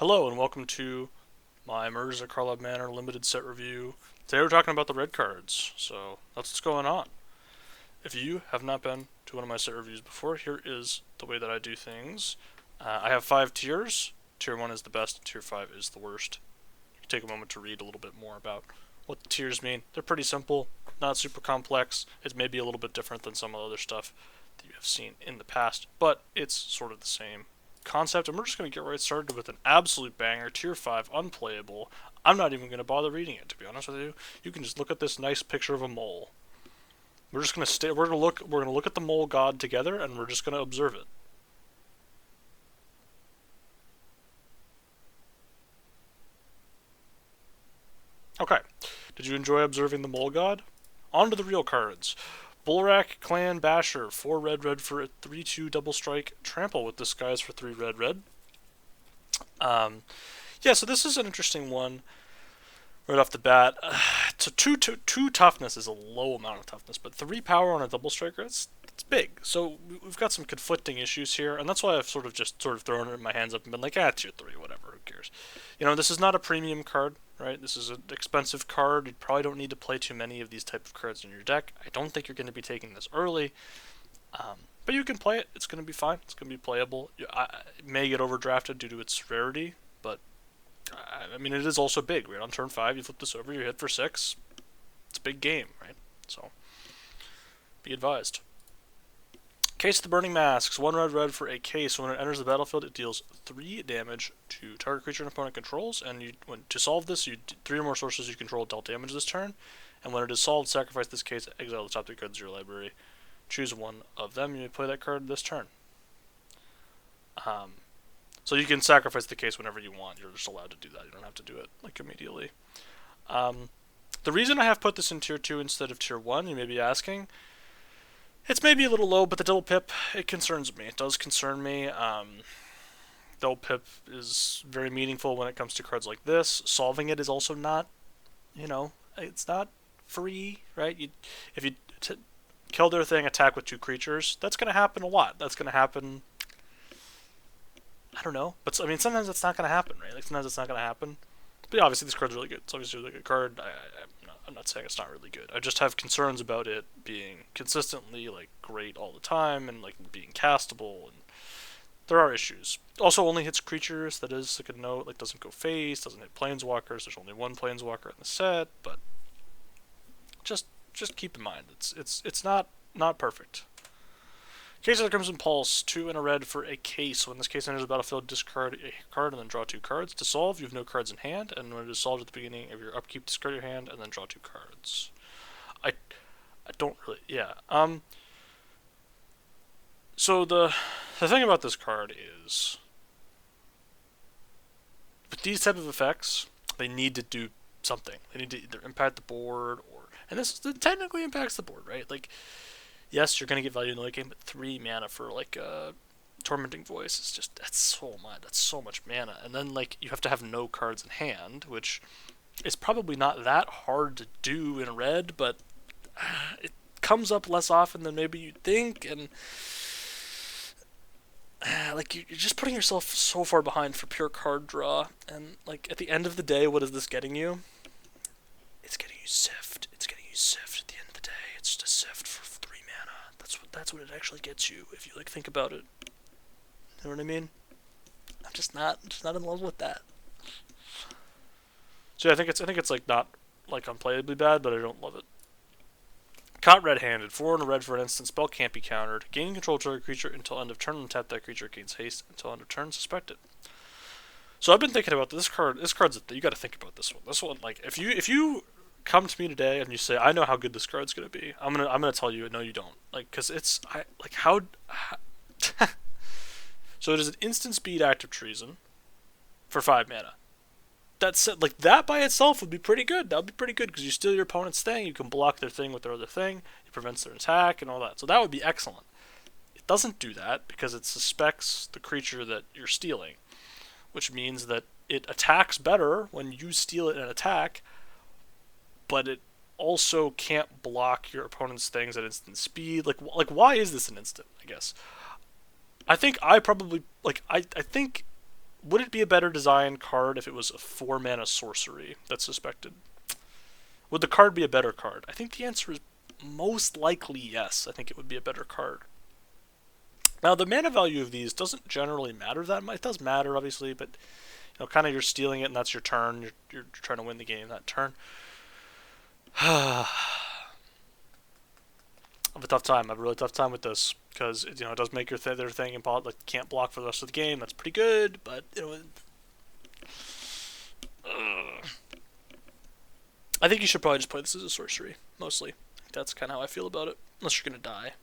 Hello and welcome to my Murders at Karlov Manor limited set review. Today we're talking about the red cards, so that's what's going on. If you have not been to one of my set reviews before, here is the way that I do things. I have 5 tiers. Tier 1 is the best, Tier 5 is the worst. You can take a moment to read a little bit more about what the tiers mean. They're pretty simple, not super complex. It may be a little bit different than some other stuff that you have seen in the past, but it's sort of the same concept, and we're just going to get right started with an absolute banger. Tier 5, unplayable. I'm not even going to bother reading it, to be honest with you. You can just look at this nice picture of a mole. We're just going to stay. We're going to look at the mole god together, and we're just going to observe it. Okay. Did you enjoy observing the mole god? On to the real cards. Bulrak Clan Basher, 4 red for a 3/2 double strike. Trample with Disguise for 3 red. Yeah, so this is an interesting one right off the bat. So two toughness is a low amount of toughness, but 3 power on a double striker, it's big. So we've got some conflicting issues here, and that's why I've sort of thrown it in my hands up and been like, tier 3, whatever, who cares? You know, this is not a premium card, right? This is an expensive card. You probably don't need to play too many of these type of cards in your deck. I don't think you're going to be taking this early, but you can play it. It's going to be fine. It's going to be playable. It may get overdrafted due to its rarity, but I mean, it is also big, right? On turn 5, you flip this over, you hit for 6. It's a big game, right? So, be advised. Case of the Burning Masks, 1 red for a case. When it enters the battlefield, it deals 3 damage to target creature an opponent controls, and to solve this, 3 or more sources you control dealt damage this turn, and when it is solved, sacrifice this case, exile the top 3 cards of your library. Choose one of them, you may play that card this turn. So you can sacrifice the case whenever you want. You're just allowed to do that. You don't have to do it like immediately. The reason I have put this in tier 2 instead of tier 1, you may be asking, it's maybe a little low, but the double pip, it concerns me. It does concern me. Double pip is very meaningful when it comes to cards like this. Solving it is also not, it's not free, right? If you kill their thing, attack with 2 creatures, that's going to happen a lot. That's going to happen, I don't know. But, I mean, sometimes it's not going to happen, right? Like, sometimes it's not going to happen. But yeah, obviously this card's really good. It's obviously a really good card. I'm not saying it's not really good. I just have concerns about it being consistently like great all the time and like being castable, and there are issues. Also, only hits creatures. That is like a note. Like doesn't go face. Doesn't hit planeswalkers. There's only 1 planeswalker in the set, but just keep in mind it's not perfect. Case of the Crimson Pulse, 2 and a red for a case. When this case enters the battlefield, discard a card and then draw 2 cards. To solve, you have no cards in hand, and when it is solved at the beginning of your upkeep, discard your hand and then draw 2 cards. I don't really, yeah. So the thing about this card is, with these type of effects, they need to do something. They need to either impact the board and this technically impacts the board, right? Like, yes, you're going to get value in the late game, but 3 mana for, like, Tormenting Voice is just, that's so much mana. And then, like, you have to have no cards in hand, which is probably not that hard to do in red, but it comes up less often than maybe you'd think, and, like, you're just putting yourself so far behind for pure card draw, and, like, at the end of the day, what is this getting you? It's getting you Sift. It's getting you Sift at the end of the day. It's just a Sift for 3 mana. That's what it actually gets you if you like think about it. You know what I mean? I'm just not in love with that. So yeah, I think it's like not like unplayably bad, but I don't love it. Caught red-handed, 4 and a red for an instant spell, can't be countered. Gaining control of target creature until end of turn, and tap that creature, gains haste until end of turn, suspect it. So I've been thinking about this card. This card's you got to think about this one. This one, like, if you come to me today and you say, I know how good this card's gonna be, I'm gonna tell you, no, you don't. Like, cause how so it is an instant speed act of treason for 5 mana. That's like that by itself would be pretty good. That would be pretty good because you steal your opponent's thing, you can block their thing with their other thing, it prevents their attack and all that. So that would be excellent. It doesn't do that because it suspects the creature that you're stealing, which means that it attacks better when you steal it and attack, but it also can't block your opponent's things at instant speed. Like why is this an instant, I guess? I think would it be a better design card if it was a 4 mana sorcery that's suspected? Would the card be a better card? I think the answer is most likely yes. I think it would be a better card. Now, the mana value of these doesn't generally matter that much. It does matter, obviously, but kind of you're stealing it, and that's your turn. You're trying to win the game that turn. I have a tough time. I have a really tough time with this because it does make their thing and like can't block for the rest of the game. That's pretty good, but I think you should probably just play this as a sorcery mostly. That's kind of how I feel about it. Unless you're gonna die.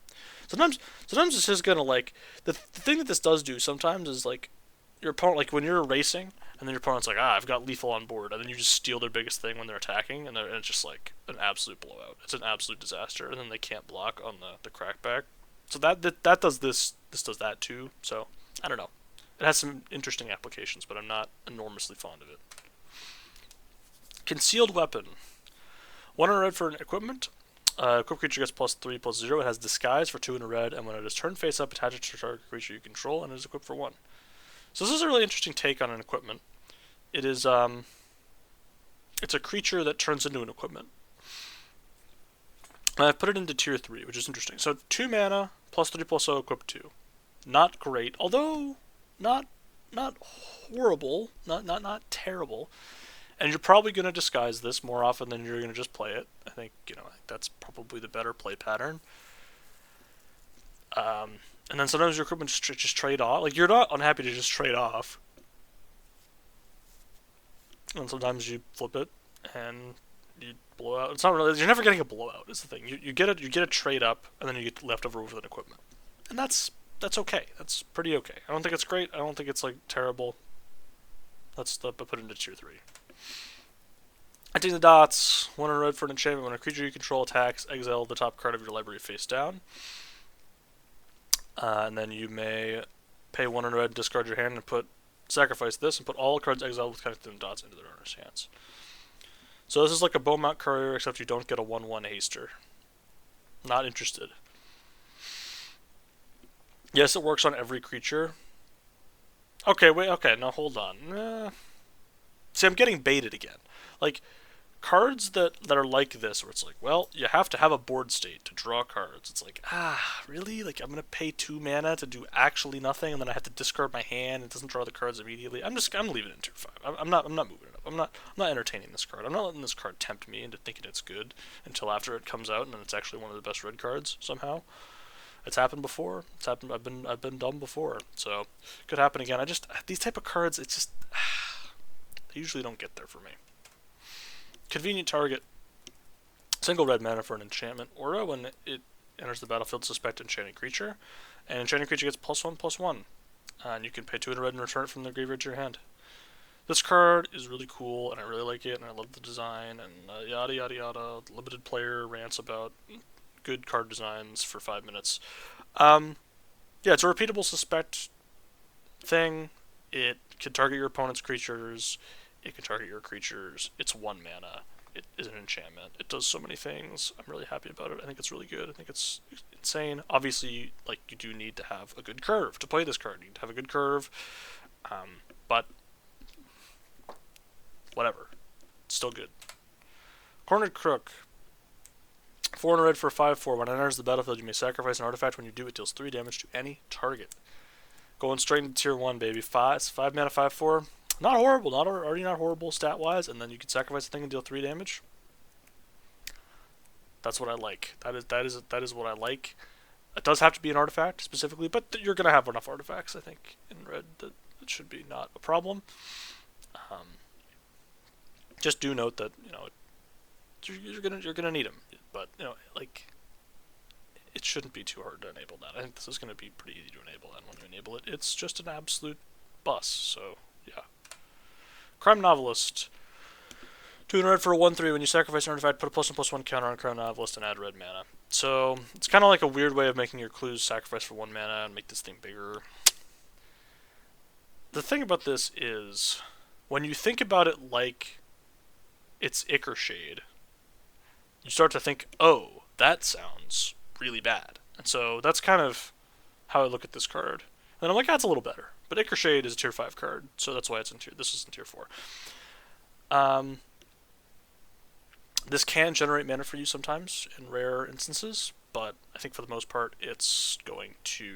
Sometimes it's just gonna like the thing that this does do sometimes is like your opponent, like when you're racing and then your opponent's like, I've got lethal on board, and then you just steal their biggest thing when they're attacking, and it's just like an absolute blowout. It's an absolute disaster, and then they can't block on the crackback. So that does this does that too. So I don't know. It has some interesting applications, but I'm not enormously fond of it. Concealed weapon. 1 in a red for an equipment. Equipped creature gets +3/+0. It has disguise for 2 in a red, and when it is turned face up, attach it to a target creature you control, and it is equipped for 1. So this is a really interesting take on an equipment. It is it's a creature that turns into an equipment. And I've put it into tier 3, which is interesting. So 2 mana, +3/+0, equipped 2. Not great, although not horrible, not terrible. And you're probably going to disguise this more often than you're going to just play it. I think that's probably the better play pattern. And then sometimes your equipment just trade off. Like, you're not unhappy to just trade off. And sometimes you flip it and you blow out. It's not really. You're never getting a blowout. Is the thing. You get a trade up, and then you get leftover with an equipment, and that's okay. That's pretty okay. I don't think it's great. I don't think it's like terrible. Let's put it into tier 3. Acting the dots. 1 in a red for an enchantment. When a creature you control attacks, exile the top card of your library face down. And then you may pay 1 in a red, discard your hand, and sacrifice this, and put all cards exiled with connecting dots into their owner's hands. So this is like a Beaumont Courier, except you don't get a 1/1 haster. Not interested. Yes, it works on every creature. Okay, wait, okay, now hold on. See, I'm getting baited again. Like, cards that are like this, where it's like, well, you have to have a board state to draw cards. It's like, really? Like, I'm gonna pay 2 mana to do actually nothing, and then I have to discard my hand. It doesn't draw the cards immediately. I'm leaving it in tier 5. I'm not moving it up. I'm not entertaining this card. I'm not letting this card tempt me into thinking it's good until after it comes out, and then it's actually one of the best red cards somehow. It's happened before. It's happened. I've been dumb before. So could happen again. These type of cards. It's just they usually don't get there for me. Convenient target. Single red mana for an enchantment aura. When it enters the battlefield, suspect enchanted creature. And enchanted creature gets +1/+1. And you can pay 2 in a red and return it from the graveyard to your hand. This card is really cool, and I really like it, and I love the design, and yada yada yada. Limited player rants about good card designs for 5 minutes. Yeah, it's a repeatable suspect thing. It can target your opponent's creatures. It can target your creatures. It's 1 mana. It is an enchantment. It does so many things. I'm really happy about it. I think it's really good. I think it's insane. Obviously, like, you do need to have a good curve to play this card. You need to have a good curve. But whatever. It's still good. Cornered Crook. 4 in a red for 5/4. When it enters the battlefield, you may sacrifice an artifact. When you do, it deals 3 damage to any target. Going straight into tier 1, baby. 5 mana, 5/4. Not horrible. Already not horrible stat-wise. And then you can sacrifice a thing and deal 3 damage. That's what I like. That is what I like. It does have to be an artifact specifically, but you're gonna have enough artifacts, I think, in red that it should be not a problem. Just do note that you're gonna need them, but like, it shouldn't be too hard to enable that. I think this is gonna be pretty easy to enable, and when you enable it, it's just an absolute bust. So yeah. Crime Novelist. 2 in a red for a 1/3. When you sacrifice an artifact, put a +1/+1 counter on Crime Novelist and add red mana. So it's kind of like a weird way of making your clues sacrifice for 1 mana and make this thing bigger. The thing about this is, when you think about it like it's Ichor Shade, you start to think, oh, that sounds really bad. And so that's kind of how I look at this card. And I'm like, that's a little better. But Ichor Shade is a tier 5 card, so that's why it's in tier. This is in tier 4. Um, this can generate mana for you sometimes in rare instances, but I think for the most part it's going to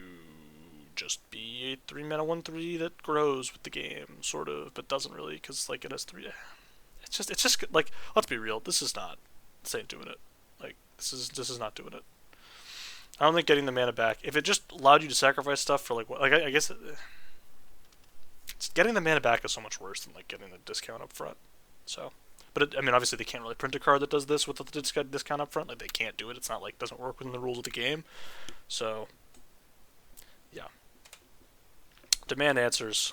just be a 3 mana 1/3 that grows with the game, sort of, but doesn't really, because like it has 3. It's just like, let's be real. This ain't doing it. Like this is not doing it. I don't think getting the mana back, if it just allowed you to sacrifice stuff for like I guess getting the mana back is so much worse than like getting the discount up front. So, but I mean, obviously they can't really print a card that does this with the discount up front. Like they can't do it. It's not like it doesn't work within the rules of the game. So, yeah. Demand answers.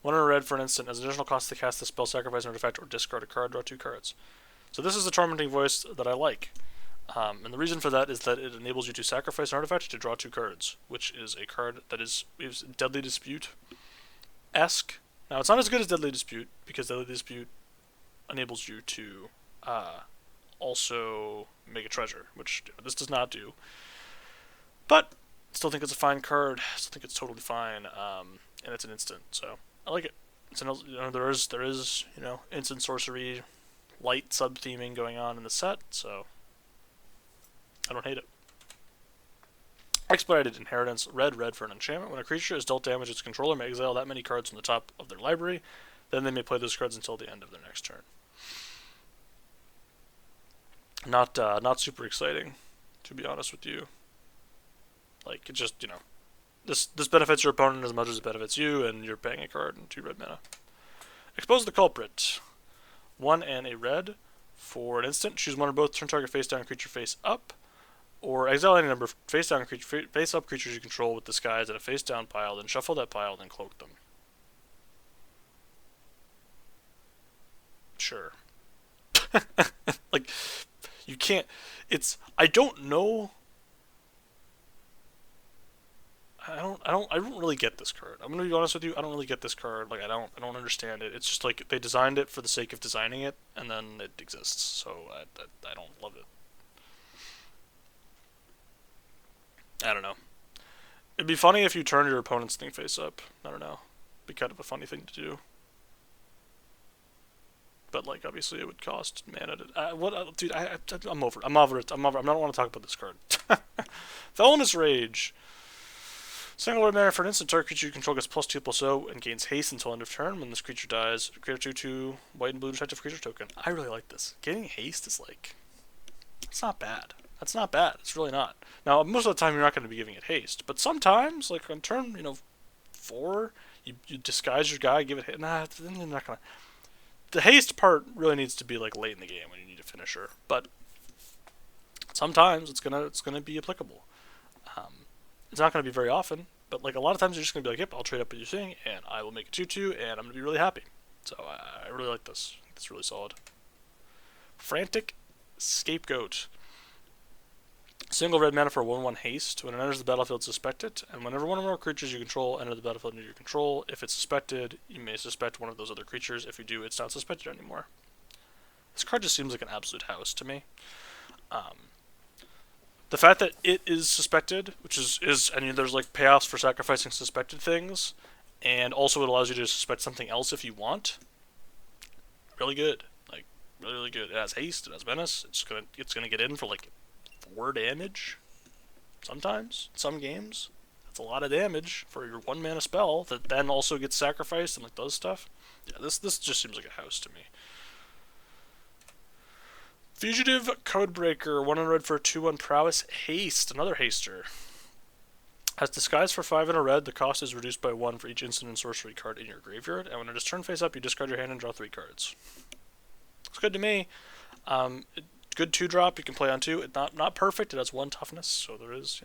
1 in a red for an instant. As an additional cost to cast the spell, sacrifice an artifact, or discard a card, draw 2 cards. So this is the Tormenting Voice that I like. And the reason for that is that it enables you to sacrifice an artifact to draw 2 cards, which is a card that is Deadly Dispute-esque. Now, it's not as good as Deadly Dispute, because Deadly Dispute enables you to also make a treasure, which this does not do. But still think it's a fine card. Still think it's totally fine, and it's an instant, so I like it. It's there is instant sorcery, light sub-theming going on in the set, so I don't hate it. Expedited Inheritance, red for an enchantment. When a creature is dealt damage, its controller may exile that many cards from the top of their library. Then they may play those cards until the end of their next turn. Not super exciting, to be honest with you. Like, it just, this benefits your opponent as much as it benefits you, and you're paying a card and 2 red mana. Expose the Culprit. 1 and a red for an instant. Choose one or both. Turn target face down creature face up. Or exile any number of face up creatures you control with disguise in a face down pile, then shuffle that pile, then cloak them. Sure. Like, you can't. I don't know. I don't really get this card. I'm gonna be honest with you. I don't really get this card. Like, I don't understand it. It's just like they designed it for the sake of designing it, and then it exists. So I don't love it. I don't know. It'd be funny if you turned your opponent's thing face up. I don't know. It'd be kind of a funny thing to do. But like, obviously, it would cost mana. Dude? I'm over it. I don't want to talk about this card. Felonious Rage. Single red mana for an instant. Target creature you control gets +2/+0 and gains haste until end of turn. When this creature dies, create a 2/2 white and blue detective creature token. I really like this. Getting haste is like, it's not bad. That's not bad. It's really not. Now, most of the time, you're not going to be giving it haste, but sometimes, like on turn, 4, you disguise your guy, give it haste. Nah, then you're not gonna. The haste part really needs to be like late in the game when you need a finisher, but sometimes it's gonna be applicable. It's not gonna be very often, but like a lot of times you're just gonna be like, yep, I'll trade up with your thing, and I will make a 2/2, and I'm gonna be really happy. So I really like this. It's really solid. Frantic Scapegoat. Single red mana for 1/1 haste. When it enters the battlefield, suspect it. And whenever one or more creatures you control enter the battlefield under your control, if it's suspected, you may suspect one of those other creatures. If you do, it's not suspected anymore. This card just seems like an absolute house to me. The fact that it is suspected, which is there's like payoffs for sacrificing suspected things, and also it allows you to suspect something else if you want. Really good. Like, really, really good. It has haste, it has menace, it's gonna get in for like 4 damage. Sometimes, some games. That's a lot of damage for your 1 mana spell that then also gets sacrificed and like does stuff. Yeah, this just seems like a house to me. Fugitive Codebreaker, 1 in red for a 2/1 prowess haste, another haster. Has disguise for 5 in a red, the cost is reduced by 1 for each instant and sorcery card in your graveyard, and when it is turned face up, you discard your hand and draw 3 cards. It's good to me. Good 2-drop, you can play on 2. It's not perfect, it has 1 toughness, so there is,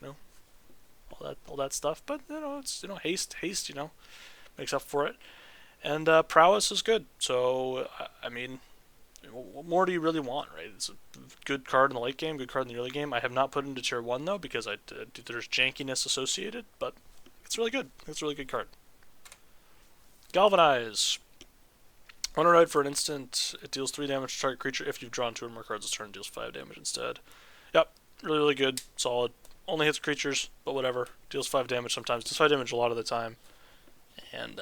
all that stuff, but it's haste, makes up for it. And prowess is good. So I mean, what more do you really want, right? It's a good card in the late game, good card in the early game. I have not put it into tier 1 though, because there's jankiness associated, but it's really good. It's a really good card. Galvanize. 1 red for an instant. It deals 3 damage to target creature. If you've drawn 2 or more cards this turn, it deals 5 damage instead. Yep, really, really good. Solid. Only hits creatures, but whatever. Deals 5 damage sometimes. Deals 5 damage a lot of the time. And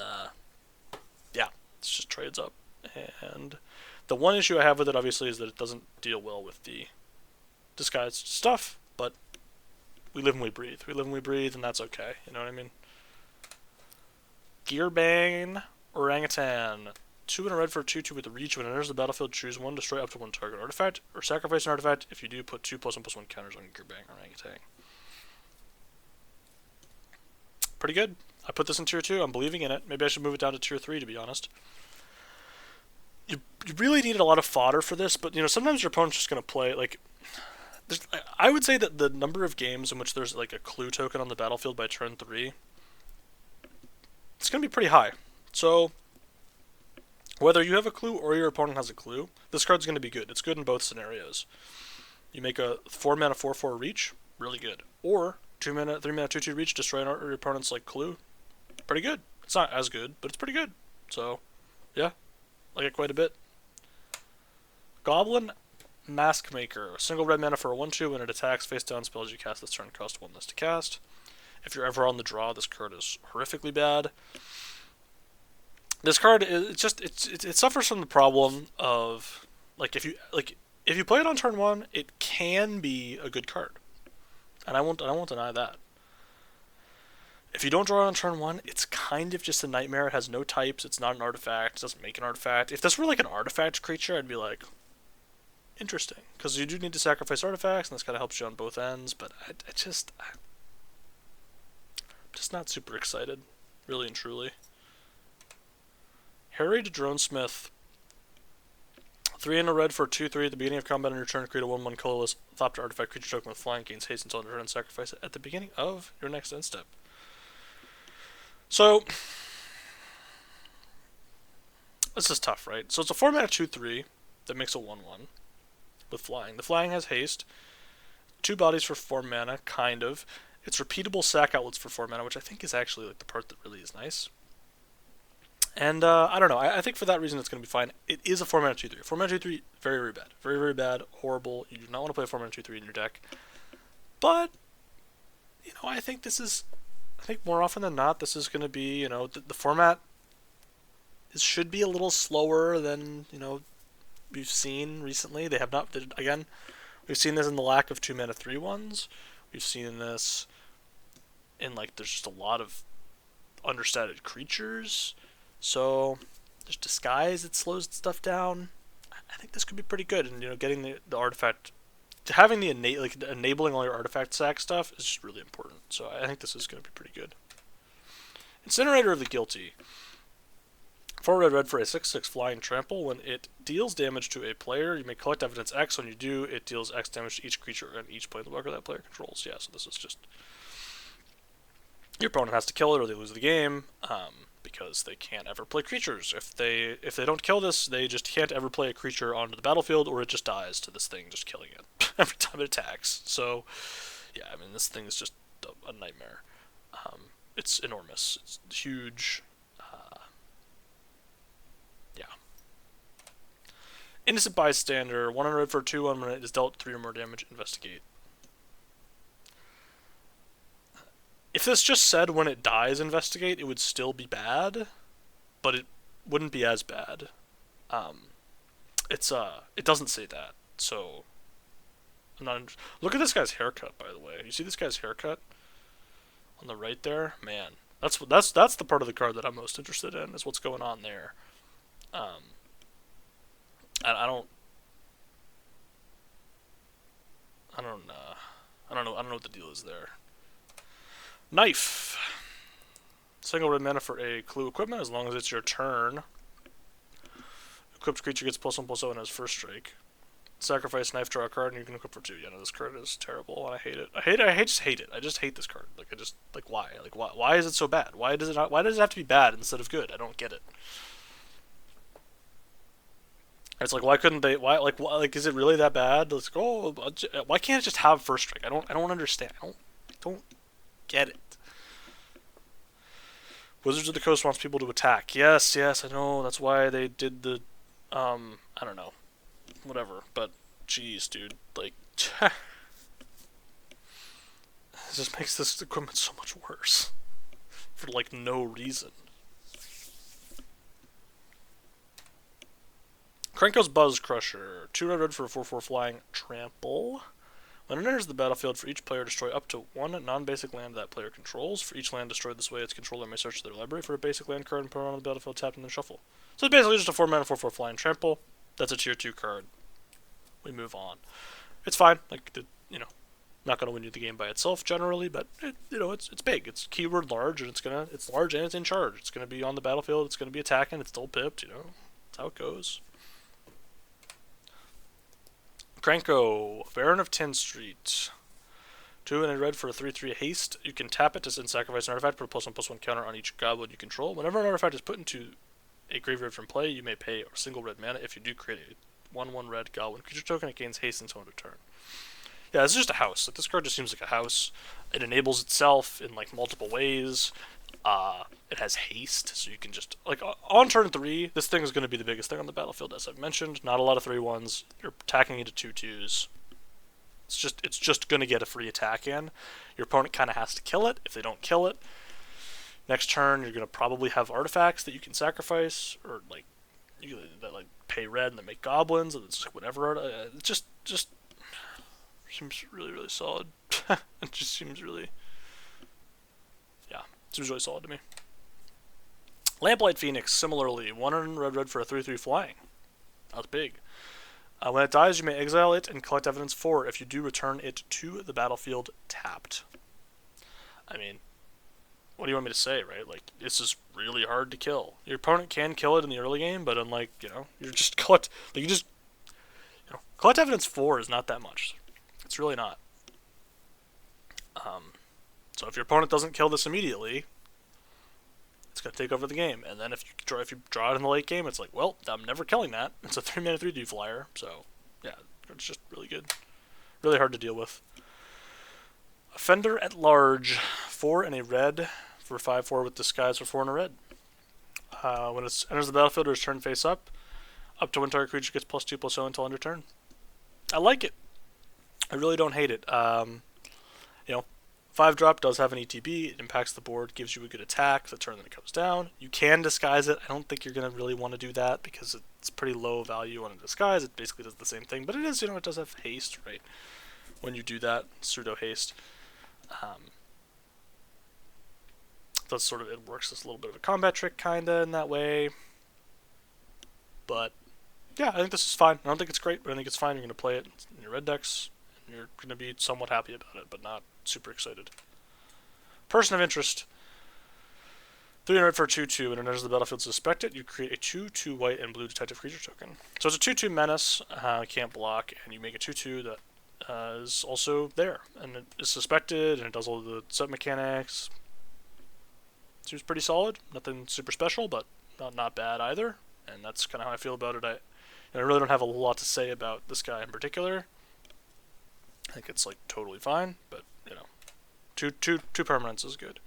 yeah, it's just trades up. And the one issue I have with it, obviously, is that it doesn't deal well with the disguised stuff, but we live and we breathe. We live and we breathe, and that's okay. You know what I mean? Gearbane Orangutan. 2 in a red for a 2/2 with reach. When it enters the battlefield, choose one, destroy up to one target artifact, or sacrifice an artifact. If you do, put 2+1/+1 counters on Gearbane Orangutan. Pretty good. I put this in tier 2. I'm believing in it. Maybe I should move it down to tier 3, to be honest. You really needed a lot of fodder for this, but sometimes your opponent's just going to play, like, I would say that the number of games in which there's like a clue token on the battlefield by turn 3, it's going to be pretty high. So whether you have a clue or your opponent has a clue, this card's going to be good. It's good in both scenarios. You make a 4 mana 4/4 reach, really good. Or 2 mana 3 mana 2/2 reach, destroy your opponent's like clue, pretty good. It's not as good, but it's pretty good. So yeah, like it quite a bit. Goblin Mask Maker. Single red mana for a 1/2. When it attacks, face down spells you cast this turn cost 1 less to cast. If you're ever on the draw, this card is horrifically bad. This card is it suffers from the problem of if you play it on turn 1, it can be a good card, and I won't deny that. If you don't draw it on turn 1, it's kind of just a nightmare. It has no types. It's not an artifact. It doesn't make an artifact. If this were like an artifact creature, I'd be like, interesting, because you do need to sacrifice artifacts, and this kind of helps you on both ends. But I'm just not super excited, really and truly. Harried Dronesmith. 3 in a red for 2/3 at the beginning of combat on your turn. Create a 1/1 colorless Thopter artifact creature token with flying, gains haste until end of turn, and sacrifice it at the beginning of your next end step. So this is tough, right? So it's a 4 mana 2/3 that makes a 1/1 with flying. The flying has haste, 2 bodies for 4 mana, kind of. It's repeatable sack outlets for 4 mana, which I think is actually like the part that really is nice. And I don't know. I think for that reason it's going to be fine. It is a 4 mana 2/3. 4 mana 2/3, very, very bad. Very, very bad. Horrible. You do not want to play a 4 mana 2/3 in your deck. But, I think this is... I think more often than not, this is going to be, the format should be a little slower than, we've seen recently. They have not... Again, we've seen this in the lack of 2 mana 3/1s. We've seen this in, there's just a lot of understated creatures. So there's disguise that slows stuff down. I think this could be pretty good, and getting the artifact, having the enabling all your artifact sack stuff is just really important. So I think this is going to be pretty good. Incinerator of the Guilty. 4 red for a 6/6 flying trample. When it deals damage to a player, you may collect evidence X. When you do, it deals X damage to each creature and each planeswalker that player controls. Yeah, so this is just your opponent has to kill it or they lose the game. Because they can't ever play creatures. If they don't kill this, they just can't ever play a creature onto the battlefield, or it just dies to this thing just killing it every time it attacks. So, yeah, I mean, this thing is just a nightmare. It's enormous. It's huge. Yeah. Innocent Bystander. 100 for 2/1 when it is dealt 3 or more damage. Investigate. If this just said when it dies, investigate, it would still be bad, but it wouldn't be as bad. It doesn't say that, so I'm not. Look at this guy's haircut, by the way. You see this guy's haircut on the right there? Man, that's the part of the card that I'm most interested in, is what's going on there. I don't know what the deal is there. Knife. Single red mana for a clue equipment as long as it's your turn. Equipped creature gets +1/+0 and has first strike. Sacrifice knife, draw a card, and you can equip for 2. Yeah, no, this card is terrible, and I hate it. I just hate it. I just hate this card. Why? Why is it so bad? Why does it have to be bad instead of good? I don't get it. It's like, why couldn't they? Why is it really that bad? Let's go. Why can't it just have first strike? I don't understand. I don't get it. Wizards of the Coast wants people to attack. Yes, I know. That's why they did the, I don't know, whatever. But, jeez, dude, it just makes this equipment so much worse for no reason. Krenko's Buzz Crusher. 2 red for a 4/4 flying trample. When it enters the battlefield, for each player, destroy up to 1 non-basic land that player controls. For each land destroyed this way, its controller may search their library for a basic land card and put it on the battlefield tapped and then shuffle. So it's basically just a 4-mana 4/4 flying trample. That's a tier 2 card. We move on. It's fine. Like, not going to win you the game by itself generally, but it's big. It's keyword large, and it's large and it's in charge. It's gonna be on the battlefield. It's gonna be attacking. It's still pipped. That's how it goes. Krenko, Baron of 10 Street. 2 and a red for a 3/3 haste. You can tap it to send sacrifice an artifact, put a +1/+1 counter on each goblin you control. Whenever an artifact is put into a graveyard from play, you may pay a single red mana. If you do, create a 1/1 red goblin creature token. It gains haste until end of turn. Yeah, it's just a house. Like, this card just seems like a house. It enables itself in like multiple ways. It has haste, so you can just on turn 3, this thing is going to be the biggest thing on the battlefield, as I've mentioned. Not a lot of 3/1s. You're attacking into 2/2s. It's just going to get a free attack in. Your opponent kind of has to kill it. If they don't kill it, next turn you're going to probably have artifacts that you can sacrifice, or that pay red and then make goblins, and it's like whatever. It just seems really, really solid. It just seems really, seems really solid to me. Lamplight Phoenix, similarly, 1 red for a 3/3 flying. That's big. When it dies, you may exile it and collect evidence 4. If you do, return it to the battlefield tapped. I mean, what do you want me to say, right? Like, this is really hard to kill. Your opponent can kill it in the early game, but unlike, you're just collect evidence 4 is not that much. It's really not. So if your opponent doesn't kill this immediately, it's going to take over the game. And then if you draw it in the late game, it's like, well, I'm never killing that. It's a 3-mana 3/2 flyer. So, yeah, it's just really good. Really hard to deal with. Offender at Large. 4 and a red for 5/4 with disguise for 4 and a red. When it enters the battlefield or is turned face up to one target creature gets +2/+0 until end of turn. I like it. I really don't hate it. 5-drop does have an ETB. It impacts the board, gives you a good attack. The turn that it comes down, you can disguise it. I don't think you're going to really want to do that because it's pretty low value on a disguise. It basically does the same thing, but it is, it does have haste, right? When you do that, pseudo haste. That's sort of, it works as a little bit of a combat trick, kinda, in that way. But yeah, I think this is fine. I don't think it's great, but I think it's fine. You're going to play it in your red decks, and you're going to be somewhat happy about it, but not super excited. Person of Interest. 3 red for a 2/2, and it enters the battlefield suspected. You create a 2/2 white and blue detective creature token. So it's a 2/2 menace, can't block, and you make a 2/2 that is also there, and it is suspected, and it does all the set mechanics. Seems pretty solid. Nothing super special, but not bad either. And that's kind of how I feel about it. I really don't have a lot to say about this guy in particular. I think it's like totally fine, but two permanents is good.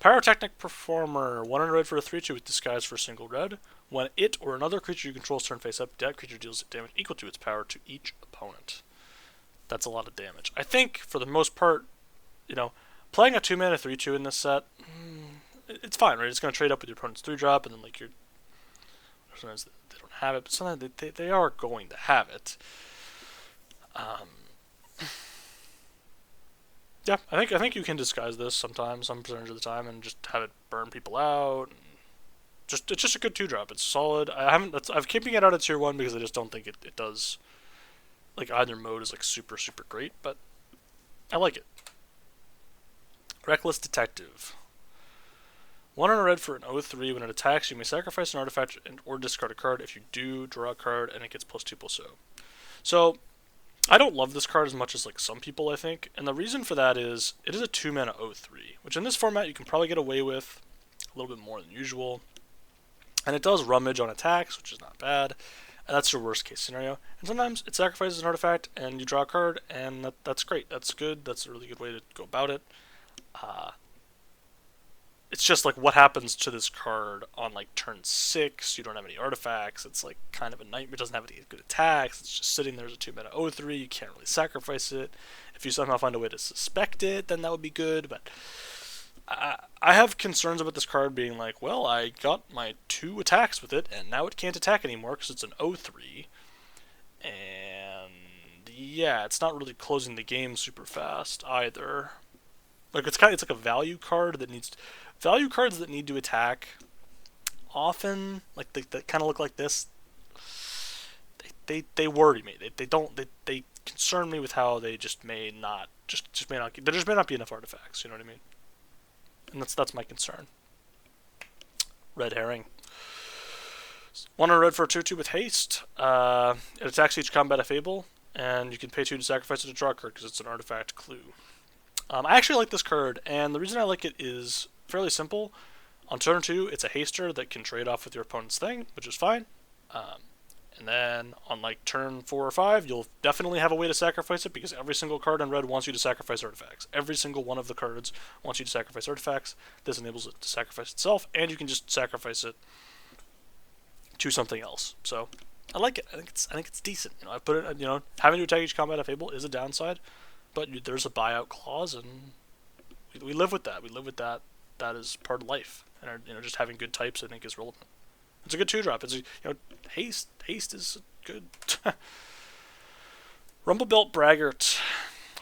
Pyrotechnic Performer, 1 red for a 3/2 with disguise for a single red. When it or another creature you control is turned face up, that creature deals damage equal to its power to each opponent. That's a lot of damage. I think for the most part, playing a 2-mana 3/2 in this set, it's fine, right? It's going to trade up with your opponent's 3-drop, and then sometimes they don't have it, but sometimes they are going to have it. Yeah, I think you can disguise this sometimes, some percentage of the time, and just have it burn people out. It's just a good 2-drop. It's solid. I'm keeping it out of tier 1 because I just don't think it does. Like, either mode is like super great, but I like it. Reckless Detective. 1 and a red for an 0/3. When it attacks, you may sacrifice an artifact or discard a card. If you do, draw a card, and it gets +2/+0. So, I don't love this card as much as like some people, I think, and the reason for that is it is a 2-mana 0/3, which in this format you can probably get away with a little bit more than usual, and it does rummage on attacks, which is not bad, and that's your worst case scenario. And sometimes it sacrifices an artifact and you draw a card, and that's great. That's good. That's a really good way to go about it. It's just like what happens to this card on like turn 6. You don't have any artifacts. It's like kind of a nightmare. It doesn't have any good attacks. It's just sitting there as a 2-mana 0/3. You can't really sacrifice it. If you somehow find a way to suspect it, then that would be good. But I have concerns about this card being like, well, I got my 2 attacks with it, and now it can't attack anymore because it's an 0/3. And yeah, it's not really closing the game super fast either. Like it's like a value card that needs value cards that need to attack often. Like they kind of look like this. They worry me. They don't they concern me with how they just may not just may not there just may not be enough artifacts. You know what I mean? And that's my concern. Red herring. 1 red for a 2/2 with haste. It attacks each combat Fable, and you can pay 2 to sacrifice it to draw a card because it's an artifact clue. I actually like this card, and the reason I like it is fairly simple. On turn 2, it's a haster that can trade off with your opponent's thing, which is fine. And then on like turn 4 or 5, you'll definitely have a way to sacrifice it because every single card in red wants you to sacrifice artifacts. Every single one of the cards wants you to sacrifice artifacts. This enables it to sacrifice itself, and you can just sacrifice it to something else. So I like it. I think it's decent. You know, I put it. You know, having to attack each combat Fable is a downside, but there's a buyout clause, and we live with that. We live with that. That is part of life, and you know, just having good types I think is relevant. It's a good 2-drop. It's haste. Haste is good. Rumblebelt Braggart.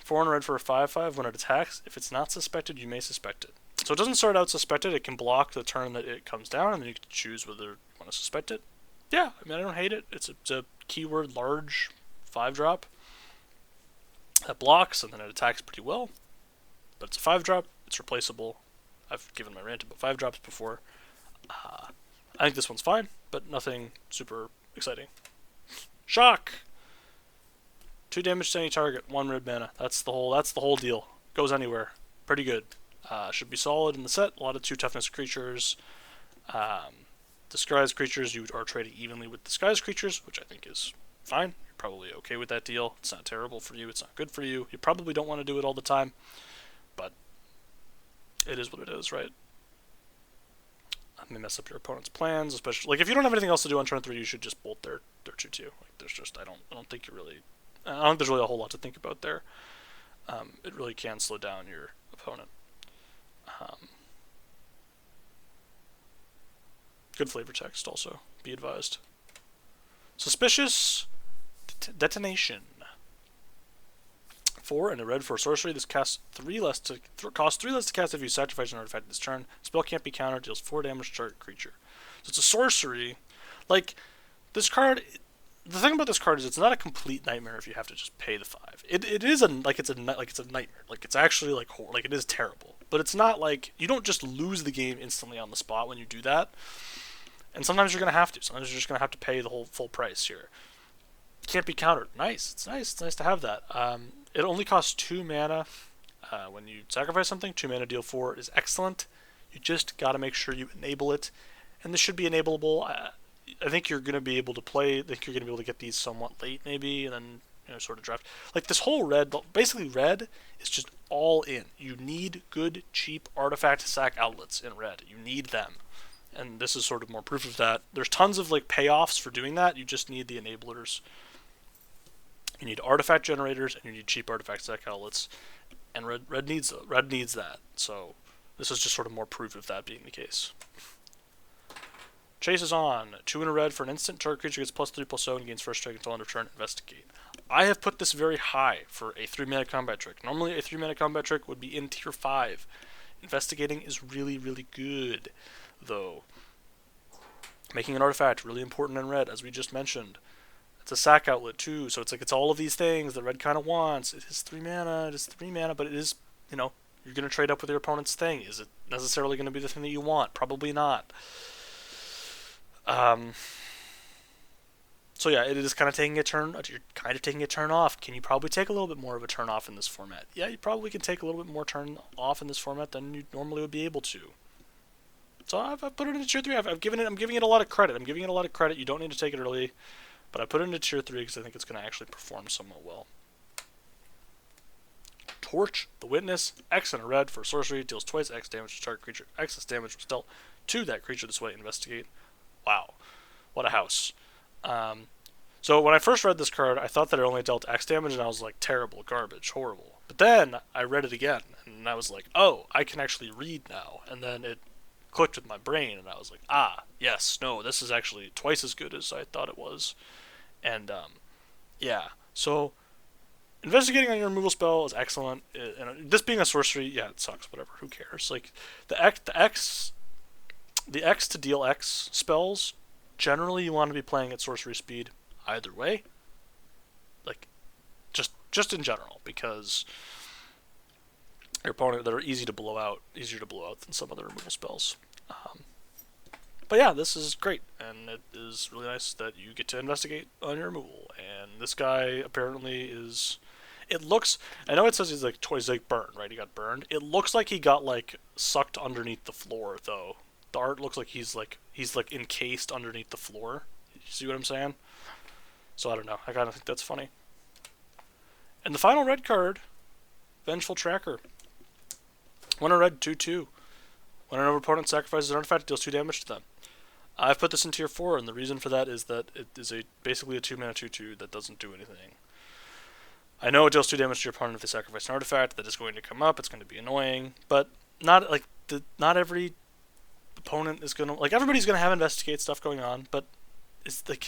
4 red for a 5/5 when it attacks. If it's not suspected, you may suspect it. So it doesn't start out suspected. It can block the turn that it comes down, and then you can choose whether you want to suspect it. Yeah, I mean I don't hate it. It's a keyword large 5-drop that blocks, and then it attacks pretty well. But it's a 5-drop. It's replaceable. I've given my rant about 5-drops before. I think this one's fine, but nothing super exciting. Shock! 2 damage to any target, 1 red mana. That's the whole deal. Goes anywhere. Pretty good. Should be solid in the set. A lot of 2 toughness creatures. Disguised creatures, you are trading evenly with disguised creatures, which I think is fine. You're probably okay with that deal. It's not terrible for you. It's not good for you. You probably don't want to do it all the time, but it is what it is, right? It may mess up your opponent's plans, especially like if you don't have anything else to do on turn 3, you should just bolt their 2/2. Like there's just I don't think there's really a whole lot to think about there. It really can slow down your opponent. Good flavor text also, be advised. Suspicious Detonation. 4 and a red for sorcery. This costs 3 less to cast if you sacrifice an artifact this turn. Spell can't be countered. Deals 4 damage to target creature. So it's a sorcery. Like this card. The thing about this card is it's not a complete nightmare if you have to just pay the 5. It is a nightmare. Like it's actually like it is terrible. But it's not like you don't just lose the game instantly on the spot when you do that. And sometimes you're gonna have to. Sometimes you're just gonna have to pay the whole full price here. Can't be countered. Nice. It's nice. It's nice to have that. It only costs 2 mana when you sacrifice something. 2 mana, deal 4 is excellent. You just got to make sure you enable it. And this should be enableable. I think you're going to be able to play. I think you're going to be able to get these somewhat late maybe, and then sort of draft. Like this whole red, basically red is just all in. You need good, cheap artifact sack outlets in red. You need them. And this is sort of more proof of that. There's tons of like payoffs for doing that. You just need the enablers. You need artifact generators, and you need cheap artifact sack outlets, and red needs that. So this is just sort of more proof of that being the case. Chase is on. 2 and a red for an instant. Target creature gets +3/+0 and gains first strike until end of turn. Investigate. I have put this very high for a 3 mana combat trick. Normally a 3 mana combat trick would be in tier 5. Investigating is really, really good, though. Making an artifact, really important in red, as we just mentioned. It's a sack outlet too, so it's all of these things that red kind of wants. It is 3 mana, but it is, you're going to trade up with your opponent's thing. Is it necessarily going to be the thing that you want? Probably not. So yeah, it is kind of taking a turn. You're kind of taking a turn off. Can you probably take a little bit more of a turn off in this format? Yeah, you probably can take a little bit more turn off in this format than you normally would be able to. So I've put it into tier 3. I'm giving it a lot of credit. You don't need to take it early. But I put it into tier 3 because I think it's going to actually perform somewhat well. Torch the Witness. X and a red for sorcery. Deals twice X damage to target creature. Excess damage was dealt to that creature this way. Investigate. Wow. What a house. So when I first read this card, I thought that it only dealt X damage, and I was like, terrible, garbage, horrible. But then I read it again, and I was like, oh, I can actually read now. And then it clicked with my brain, and I was like, ah, yes, no, this is actually twice as good as I thought it was. And yeah, so investigating on your removal spell is excellent. And this being a sorcery, yeah, it sucks. Whatever, who cares? Like the X to deal X spells. Generally, you want to be playing at sorcery speed either way. Like just in general, because your opponent that are easier to blow out than some other removal spells. But yeah, this is great, and it is really nice that you get to investigate on your removal. And this guy apparently is. It looks. I know it says he's like burned, right? He got burned. It looks like he got like sucked underneath the floor, though. The art looks like he's encased underneath the floor. You see what I'm saying? So I don't know. I kind of think that's funny. And the final red card, Vengeful Tracker. When a red 2/2. When an opponent sacrifices an artifact, it deals 2 damage to them. I've put this in tier 4, and the reason for that is that it is basically a 2-mana 2/2 that doesn't do anything. I know it deals 2 damage to your opponent if they sacrifice an artifact. That is going to come up. It's going to be annoying, but not every opponent is going to everybody's going to have investigate stuff going on, but it's like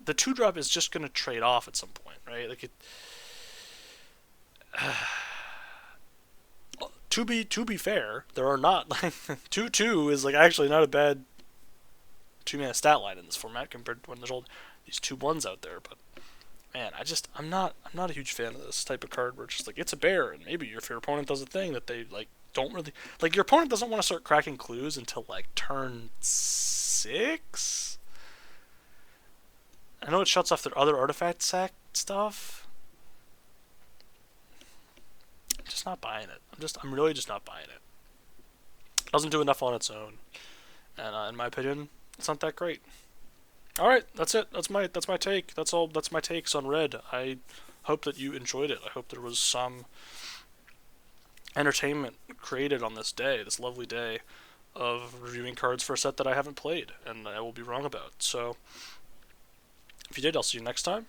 the 2-drop is just going to trade off at some point, right? Like it. To be fair, there are not 2/2 is actually not a bad 2-mana stat line in this format compared to when there's all these 2/1s out there. But man, I'm not a huge fan of this type of card where it's just it's a bear, and maybe if your opponent does a thing that they don't really your opponent doesn't want to start cracking clues until turn 6. I know it shuts off their other artifact sack stuff. I'm just not buying it. I'm really just not buying it. It doesn't do enough on its own, and in my opinion, it's not that great. All right, that's it. That's my take. That's all. That's my takes on Red. I hope that you enjoyed it. I hope there was some entertainment created on this day, this lovely day of reviewing cards for a set that I haven't played, and I will be wrong about. So, if you did, I'll see you next time.